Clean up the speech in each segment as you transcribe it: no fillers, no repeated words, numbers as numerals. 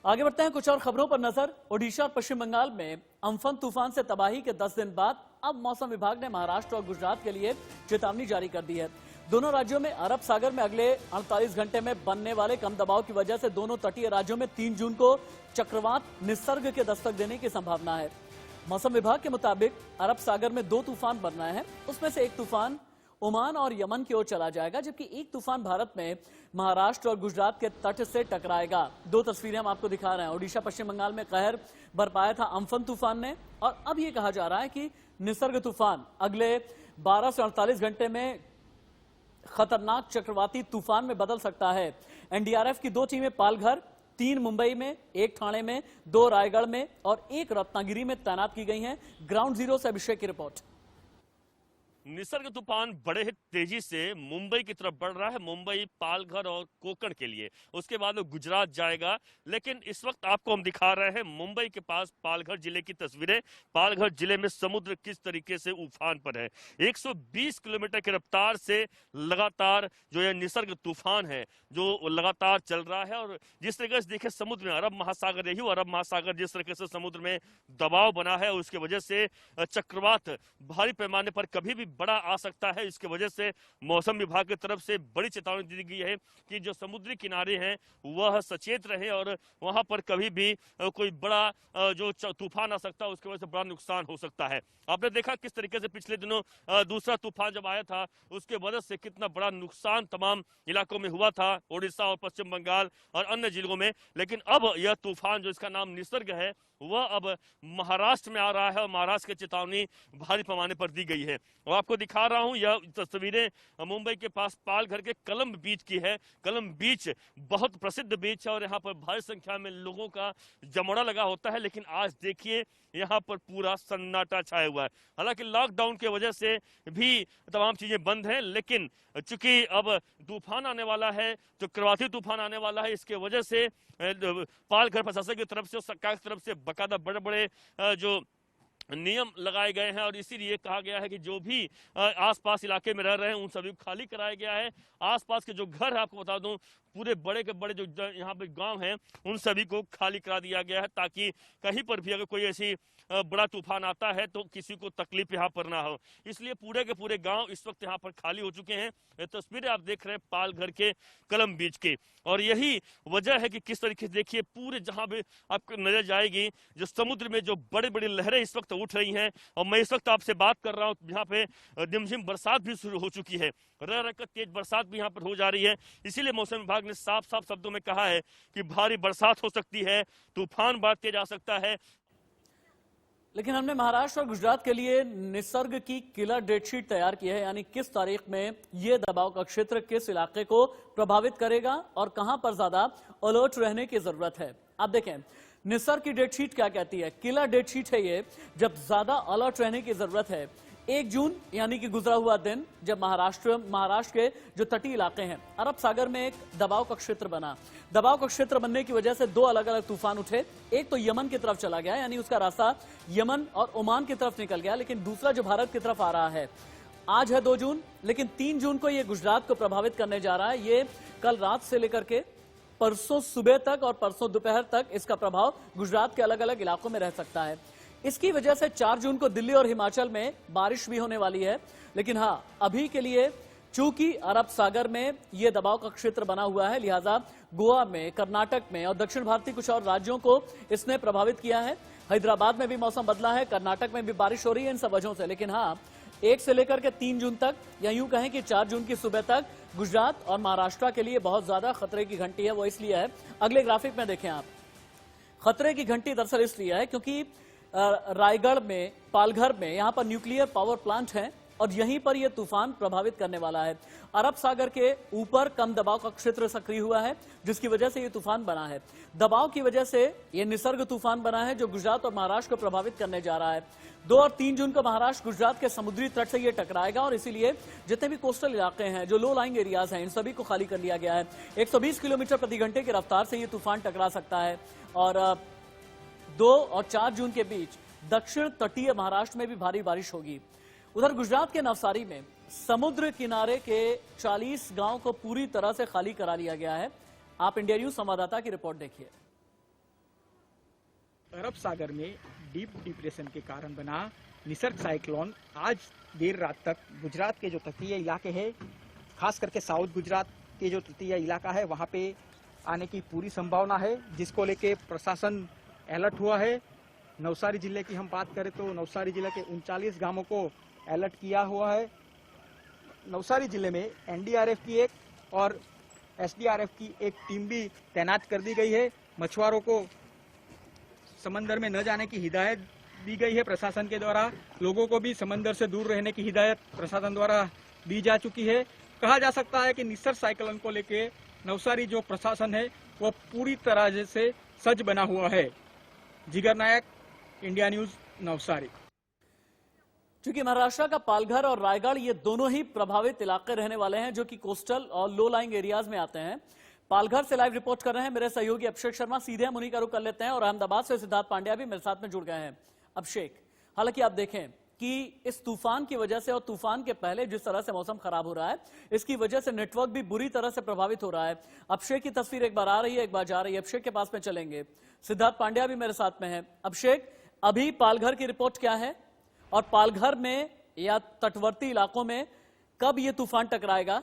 आगे बढ़ते हैं कुछ और खबरों पर नजर। ओडिशा और पश्चिम बंगाल में अम्फन तूफान से तबाही के 10 दिन बाद अब मौसम विभाग ने महाराष्ट्र और गुजरात के लिए चेतावनी जारी कर दी है। दोनों राज्यों में अरब सागर में अगले 48 घंटे में बनने वाले कम दबाव की वजह से दोनों तटीय राज्यों में 3 जून को चक्रवात निसर्ग के दस्तक देने की संभावना है। मौसम विभाग के मुताबिक अरब सागर में 2 तूफान बन रहे हैं, उसमें से एक तूफान ओमान और यमन की ओर चला जाएगा, जबकि एक तूफान भारत में महाराष्ट्र और गुजरात के तट से टकराएगा। 2 तस्वीरें हम आपको दिखा रहे हैं। ओडिशा पश्चिम बंगाल में कहर बरपाया था अम्फन तूफान ने, और अब यह कहा जा रहा है कि निसर्ग तूफान अगले 12 से 48 घंटे में खतरनाक चक्रवाती तूफान में बदल सकता है। एनडीआरएफ की 2 टीमें पालघर, 3 मुंबई में, 1 ठाणे में, 2 रायगढ़ में और 1 रत्नागिरी में तैनात की गई हैं। ग्राउंड जीरो से अभिषेक की रिपोर्ट। निसर्ग तूफान बड़े ही तेजी से मुंबई की तरफ बढ़ रहा है, मुंबई, पालघर और कोकण के लिए। उसके बाद वो गुजरात जाएगा। लेकिन इस वक्त आपको हम दिखा रहे हैं मुंबई के पास पालघर जिले की तस्वीरें। पालघर जिले में समुद्र किस तरीके से उफान पर है। 120 किलोमीटर की रफ्तार से लगातार जो ये निसर्ग तूफान है जो लगातार चल रहा है, और जिस तरीके से देखे समुद्र में अरब महासागर, यही अरब महासागर जिस तरीके से समुद्र में दबाव बना है, उसकी वजह से चक्रवात भारी पैमाने पर कभी भी बड़ा आ सकता है। इसके वजह से मौसम विभाग की तरफ से बड़ी चेतावनी दी गई है कि जो समुद्री किनारे हैं वह सचेत रहे, और वहां पर कभी भी कोई बड़ा जो तूफान आ सकता है उसकी वजह से बड़ा नुकसान हो सकता है। आपने देखा किस तरीके से पिछले दिनों दूसरा तूफान जब आया था उसके वजह से कितना बड़ा नुकसान तमाम इलाकों में हुआ था, ओडिशा और पश्चिम बंगाल और अन्य जिलों में। लेकिन अब यह तूफान जो इसका नाम निसर्ग है वह अब महाराष्ट्र में आ रहा है, और महाराष्ट्र की चेतावनी भारी पैमाने पर दी गई है। और आपको दिखा रहा हूं यह तस्वीरें मुंबई के पास पालघर के कलम बीच की है। कलम बीच बहुत प्रसिद्ध बीच है और यहाँ पर भारी संख्या में लोगों का जमड़ा लगा होता है। लेकिन आज देखिए यहाँ पर पूरा सन्नाटा छाया हुआ है। हालांकि लॉकडाउन की वजह से भी तमाम चीजें बंद हैं, लेकिन चूंकि अब तूफान आने वाला है, चक्रवाती तूफान आने वाला है, इसके वजह से पालघर प्रशासन की तरफ से और सरकार की तरफ से बाकायदा बड़े बड़े जो नियम लगाए गए हैं, और इसीलिए कहा गया है कि जो भी आसपास इलाके में रह रहे हैं उन सभी को खाली कराया गया है। आसपास के जो घर है, आपको बता दूं, पूरे बड़े के बड़े जो यहाँ पे गांव हैं उन सभी को खाली करा दिया गया है, ताकि कहीं पर भी अगर कोई ऐसी बड़ा तूफान आता है तो किसी को तकलीफ यहाँ पर ना हो। इसलिए पूरे के पूरे गांव इस वक्त यहाँ पर खाली हो चुके हैं। ये तस्वीरें आप देख रहे हैं पालघर के कलम बीच के, और यही वजह है कि किस तरीके से देखिए पूरे जहां भी आपको नजर जाएगी जो समुद्र में जो बड़ी बड़ी लहरें इस वक्त उठ रही हैं। और मैं इस वक्त आपसे बात कर रहा हूँ, यहाँ पे रिमझिम बरसात भी शुरू हो चुकी है, रह रह कर तेज बरसात भी यहाँ पर हो जा रही है। इसीलिए मौसम विभाग ने साफ साफ शब्दों में कहा है कि भारी बरसात हो सकती है, तूफान बहुत तेज आ सकता है। लेकिन हमने महाराष्ट्र और गुजरात के लिए निसर्ग की किलर डेटशीट तैयार की है, यानी किस तारीख में यह दबाव का क्षेत्र किस इलाके को प्रभावित करेगा और कहां पर ज्यादा अलर्ट रहने की जरूरत है। आप देखें निसर्ग की डेटशीट क्या कहती है। किलर डेटशीट है ये, जब ज्यादा अलर्ट रहने की जरूरत है 1 जून यानी कि गुजरा हुआ दिन, जब महाराष्ट्र के जो तटीय इलाके हैं अरब सागर में एक दबाव का क्षेत्र बना। दबाव का क्षेत्र बनने की वजह से 2 अलग अलग तूफान उठे। एक तो यमन की तरफ चला गया, यानी उसका रास्ता यमन और ओमान की तरफ निकल गया, लेकिन दूसरा जो भारत की तरफ आ रहा है, आज है 2 जून, लेकिन 3 जून को यह गुजरात को प्रभावित करने जा रहा है। ये कल रात से लेकर के परसों सुबह तक और परसों दोपहर तक इसका प्रभाव गुजरात के अलग अलग इलाकों में रह सकता है। इसकी वजह से 4 जून को दिल्ली और हिमाचल में बारिश भी होने वाली है। लेकिन हां, अभी के लिए चूंकि अरब सागर में यह दबाव का क्षेत्र बना हुआ है, लिहाजा गोवा में, कर्नाटक में और दक्षिण भारतीय कुछ और राज्यों को इसने प्रभावित किया है। हैदराबाद में भी मौसम बदला है, कर्नाटक में भी बारिश हो रही है इन सब वजहों से। लेकिन हां, 1 से लेकर के 3 जून तक, या यूं कहें कि 4 जून की सुबह तक गुजरात और महाराष्ट्र के लिए बहुत ज्यादा खतरे की घंटी है। वो इसलिए है, अगले ग्राफिक में देखें आप, खतरे की घंटी दरअसल इसलिए है क्योंकि रायगढ़ में, पालघर में यहां पर न्यूक्लियर पावर प्लांट है और यहीं पर यह तूफान प्रभावित करने वाला है। अरब सागर के ऊपर कम दबाव का क्षेत्र सक्रिय हुआ है, जिसकी वजह से यह तूफान बना है। दबाव की वजह से यह निसर्ग तूफान बना है जो गुजरात और महाराष्ट्र को प्रभावित करने जा रहा है। 2 और 3 जून को महाराष्ट्र गुजरात के समुद्री तट से यह टकराएगा, और इसीलिए जितने भी कोस्टल इलाके हैं, जो लो लाइंग एरियाज हैं, इन सभी को खाली कर लिया गया है। 120 किलोमीटर प्रति घंटे की रफ्तार से यह तूफान टकरा सकता है। और 2 और 4 जून के बीच दक्षिण तटीय महाराष्ट्र में भी भारी बारिश होगी। उधर गुजरात के नवसारी में समुद्र किनारे के 40 गांव को पूरी तरह से खाली करा लिया गया है। आप इंडिया न्यूज संवाददाता की रिपोर्ट देखिए। अरब सागर में डीप डिप्रेशन के कारण बना निसर्ग साइक्लोन आज देर रात तक गुजरात के जो तटीय इलाके हैं, खास करके साउथ गुजरात के जो तटीय इलाका है वहां पे आने की पूरी संभावना है, जिसको लेके प्रशासन अलर्ट हुआ है। नवसारी जिले की हम बात करें तो नवसारी जिले के 39 गांवों को अलर्ट किया हुआ है। नवसारी जिले में एनडीआरएफ की एक और एसडीआरएफ की एक टीम भी तैनात कर दी गई है। मछुआरों को समंदर में न जाने की हिदायत दी गई है प्रशासन के द्वारा। लोगों को भी समंदर से दूर रहने की हिदायत प्रशासन द्वारा दी जा चुकी है। कहा जा सकता है कि निसर्ग साइक्लोन को लेके नवसारी जो प्रशासन है वो पूरी तरह से सज्ज बना हुआ है। जिगर नायक, इंडिया न्यूज, नवसारी। चूंकि महाराष्ट्र का पालघर और रायगढ़ ये दोनों ही प्रभावित इलाके रहने वाले हैं जो कि कोस्टल और लो लाइंग एरियाज में आते हैं। पालघर से लाइव रिपोर्ट कर रहे हैं मेरे सहयोगी अभिषेक शर्मा। सीधे हम उन्हीं का रुख कर लेते हैं और अहमदाबाद से सिद्धार्थ पांड्या भी मेरे साथ में जुड़ गए हैं। अभिषेक, हालांकि आप देखें कि इस तूफान की वजह से और तूफान के पहले जिस तरह से मौसम खराब हो रहा है, इसकी वजह से नेटवर्क भी बुरी तरह से प्रभावित हो रहा है। अभिषेक की तस्वीर एक बार आ रही है, एक बार जा रही है। अभिषेक के पास में चलेंगे। सिद्धार्थ पांड्या भी मेरे साथ में है। अभिषेक, अभी पालघर की रिपोर्ट क्या है और पालघर में या तटवर्ती इलाकों में कब ये तूफान टकराएगा?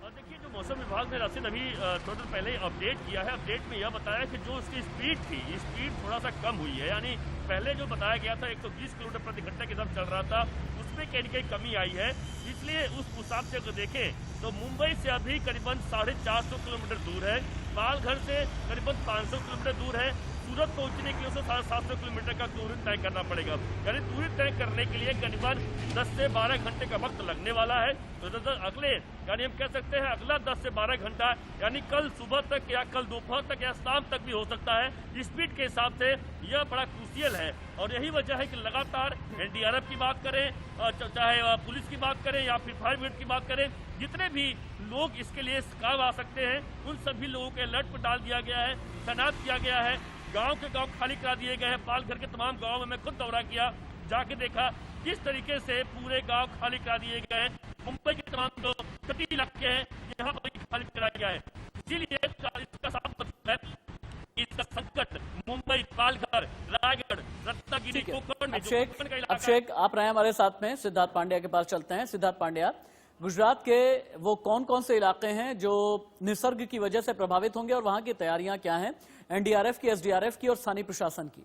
देखिए, जो मौसम विभाग ने राशिद अभी थोड़ी देर पहले अपडेट किया है, अपडेट में यह बताया कि जो उसकी स्पीड थी, ये स्पीड थोड़ा सा कम हुई है। यानी पहले जो बताया गया था 120 किलोमीटर प्रति घंटे की तरफ चल रहा था, उसमें कहीं कहीं कमी आई है। इसलिए उस हिसाब से अगर देखें तो मुंबई से अभी करीबन 450 किलोमीटर दूर है, पालघर से करीबन 500 किलोमीटर दूर है। सूरत पहुंचने के लिए 750 किलोमीटर का दूरी तय करना पड़ेगा। यानी दूरी तय करने के लिए करीबन 10 से 12 घंटे का वक्त लगने वाला है। तो अगले यानी हम कह सकते हैं अगला 10 से 12 घंटा यानी कल सुबह तक या कल दोपहर तक या शाम तक भी हो सकता है। स्पीड के हिसाब से यह बड़ा क्रूशियल है और यही वजह है कि लगातार एनडीआरएफ की बात करें, चाहे पुलिस की बात करें या फिर फायर ब्रिगेड की बात करें, जितने भी लोग इसके लिए काम आ सकते हैं उन सभी लोगों के अलर्ट पर डाल दिया गया है, तैनात किया गया है। गांव के गांव खाली करा दिए गए हैं। पालघर के तमाम गांव में मैं खुद दौरा किया, जाके देखा किस तरीके से पूरे गांव खाली करा दिए गए हैं। मुंबई के तमाम जो तटीय इलाके हैं यहाँ पर खाली कराया गया है। इसीलिए इसका साफ मतलब है इसका संकट मुंबई, पालघर, रायगढ़, रत्नागिरी, कोकण में अभिषेक, आप रहे हमारे साथ में। सिद्धार्थ पांड्या के पास चलते हैं। सिद्धार्थ पांड्या, गुजरात के वो कौन कौन से इलाके हैं जो निसर्ग की वजह से प्रभावित होंगे और वहां की तैयारियां क्या हैं एनडीआरएफ की, एसडीआरएफ की और स्थानीय प्रशासन की?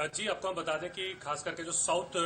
जी, आपको हम बता दें कि खास करके जो साउथ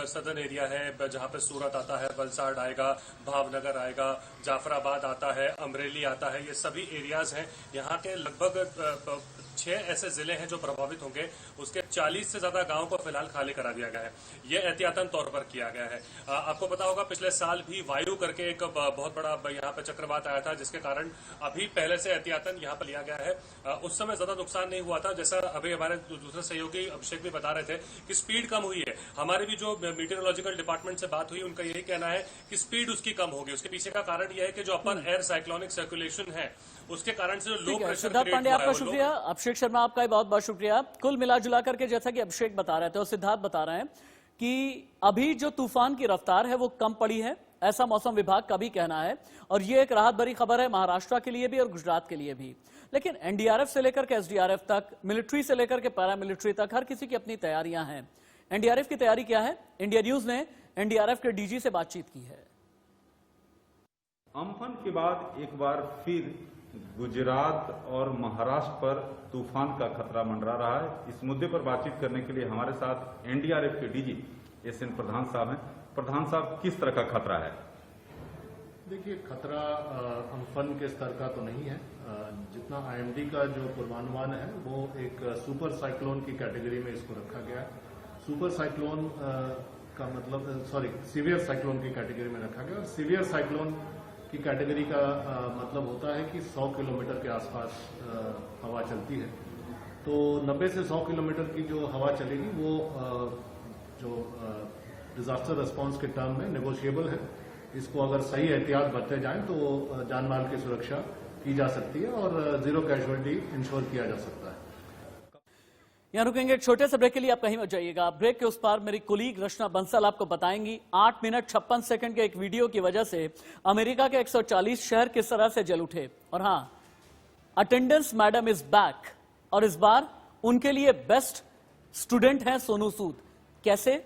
सदर्न एरिया है, जहां पे सूरत आता है, वलसाड आएगा, भावनगर आएगा, जाफराबाद आता है, अमरेली आता है, ये सभी एरियाज हैं। यहाँ के लगभग 6 ऐसे जिले हैं जो प्रभावित होंगे। उसके 40 से ज्यादा गांवों को फिलहाल खाली करा दिया गया है। ये एहतियातन तौर पर किया गया है। आपको पता होगा पिछले साल भी वायु करके एक बहुत बड़ा यहाँ पे चक्रवात आया था, जिसके कारण अभी पहले से एहतियातन यहाँ पर लिया गया है। उस समय ज्यादा नुकसान नहीं हुआ था। जैसा अभी हमारे दूसरे सहयोगी अभिषेक भी बता रहे थे कि स्पीड कम हुई है। हमारे भी जो मीटेरोलॉजिकल डिपार्टमेंट से बात हुई उनका यही कहना है कि स्पीड उसकी कम होगी। उसके पीछे का कारण यह है कि जो अपर एयर साइक्लोनिक सर्कुलेशन है उसके कारण से जो लो प्रेशर। सिद्धार्थ पांड्या, आपका शुक्रिया। अभिषेक शर्मा, आपका भी बहुत बहुत शुक्रिया। कुल मिला जुला करके जैसा कि अभिषेक बता रहे थे और सिद्धार्थ बता रहे हैं कि अभी जो तूफान की रफ्तार है वो कम पड़ी है, ऐसा मौसम विभाग का भी कहना है। और ये एक राहत भरी खबर है महाराष्ट्र के लिए भी और गुजरात के लिए भी। लेकिन एनडीआरएफ से लेकर के एसडीआरएफ तक, मिलिट्री से लेकर के पैरामिलिट्री तक, हर किसी की अपनी तैयारियां हैं। एनडीआरएफ की तैयारी क्या है? इंडिया न्यूज ने एनडीआरएफ के डीजी से बातचीत की है। अम्फन के बाद एक बार फिर गुजरात और महाराष्ट्र पर तूफान का खतरा मंडरा रहा है। इस मुद्दे पर बातचीत करने के लिए हमारे साथ एनडीआरएफ के डीजी एसएन प्रधान साहब हैं। प्रधान साहब, किस तरह का खतरा है? देखिए, खतरा अम्फन के स्तर का तो नहीं है। जितना आईएमडी का जो पूर्वानुमान है वो एक सुपर साइक्लोन की कैटेगरी में इसको रखा गया है। सुपर साइक्लोन का मतलब सीवियर साइक्लोन की कैटेगरी में रखा गया। और सीवियर साइक्लोन की कैटेगरी का मतलब होता है कि 100 किलोमीटर के आसपास हवा चलती है। तो 90 से 100 किलोमीटर की जो हवा चलेगी वो जो डिजास्टर रिस्पांस के टर्म में नेगोशिएबल है। इसको अगर सही एहतियात बरते जाएं तो जान माल की सुरक्षा की जा सकती है और जीरो कैजुअलिटी इंश्योर किया जा सकता है। यहाँ रुकेंगे एक छोटे से ब्रेक के लिए, आप कहीं मत जाइएगा। ब्रेक के उस पार मेरी कुलीग रचना बंसल आपको बताएंगी 8 मिनट 56 सेकंड के एक वीडियो की वजह से अमेरिका के 140 शहर किस तरह से जल उठे। और हाँ, अटेंडेंस मैडम इज बैक, और इस बार उनके लिए बेस्ट स्टूडेंट हैं सोनू सूद। कैसे?